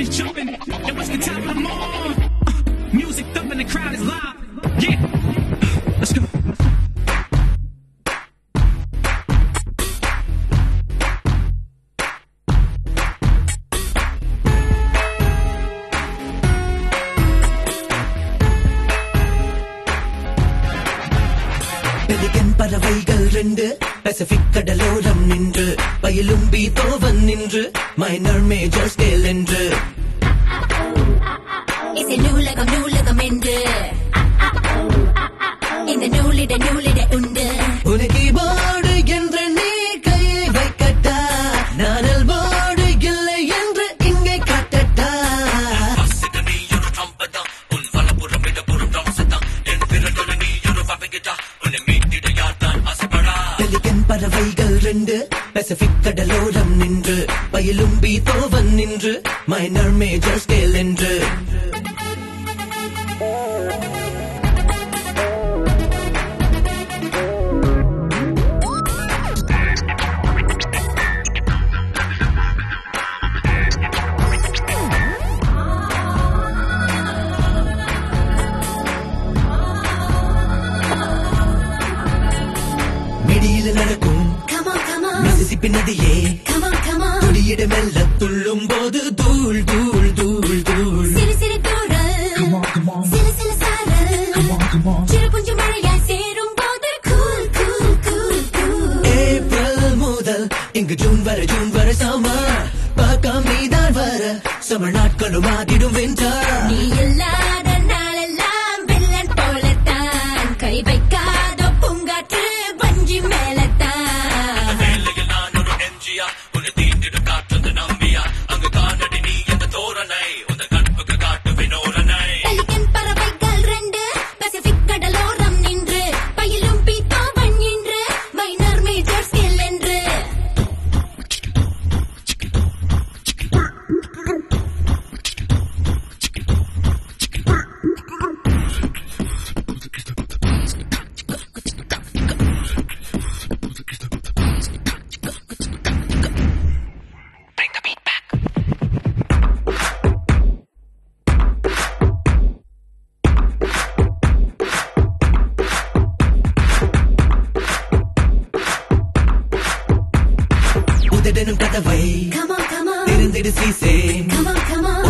is jumping, and what's the time I'm on? Music thumping, the crowd is live. Yeah, let's go. Pelican பறவைகள் ரெண்டு Pacific கடலோரம் நின்று பயிலும் Beethoven நின்று minor major scale என்று இசை நூலகம் நூலகம் என்று இந்த நூலிட உண்டு உன கீபோர்டு என்று நீ கையை வைக்கட்டா நானல் போர்டு இல்லை என்று இங்கே காட்டட்டா பெலிகன் பறவைகள் ரெண்டு பசிபிக் கடலோரம் நின்று பயிலும் பீத்தோவன் நின்று மைனர் மேஜர் ஸ்கேல் என்று நடக்கும் மிசிசிப்பி நதியே துடியிட மெல்ல துள்ளும் போது தூள் தூள் தூள் தூள் சிறு சிறு தூரல் சிறு சிறு சாரல் சிறு கொஞ்சம் மழையாய் சேரும் போது cool cool cool cool April முதல் இங்கு ஜூன் வரை சமர் பக்கம் நீதான் வர சமர் நாட்களும் ஆகிடும் வின்டர் நீ இல்லாத நாளெல்லாம் வெள்ளன் போலத்தான் கை வைக்காத பூங்காற்று வஞ்சி மேலத்தான் பெலிகன் பறவைகள் ரெண்டு பசிபிக் கடலோரம் நின்று பயிலும் பீத்தோவன் நின்று மைனர் மேஜர் ஸ்கேல் என்று உதடனும் கதவை திறந்திடு சீசே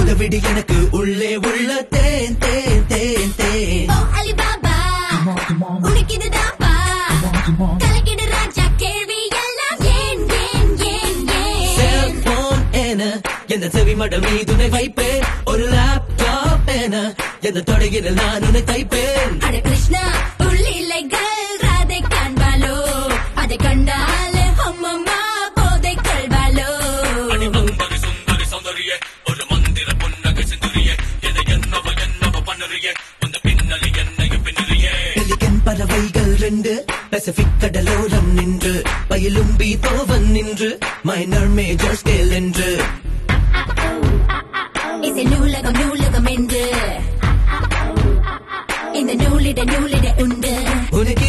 உதவிடு எனக்கு உள்ளே உள்ள தேன் தேன் தேன் தேன் ஓ அலிபாபா உனக்கு இதுதாப்பா கலக்கிடு ராஜா கேள்வி எல்லாம் ஏன் ஏன் ஏன் ஏன் செல்போன் என எந்த செவி மடம் மீதுனை வைப்பேன் ஒரு லேப்டாப் என எந்த தொடையில் நான் உன்னை தைப்பேன் அட கிருஷ்ணா உள்ளிலைகள் ராதை காண்பாலோ அதை கண்டால் அம்மம்மா போதை கொள்வாளோ பெலிகன் பறவைகள் ரெண்டு பசிபிக் கடலோரம் நின்று பயிலும் பீத்தோவன் நின்று மைனர் மேஜர் ஸ்கேல் என்று இசை நூலகம் நூலகம் என்று இந்த நூலிட உண்டு உனக்கு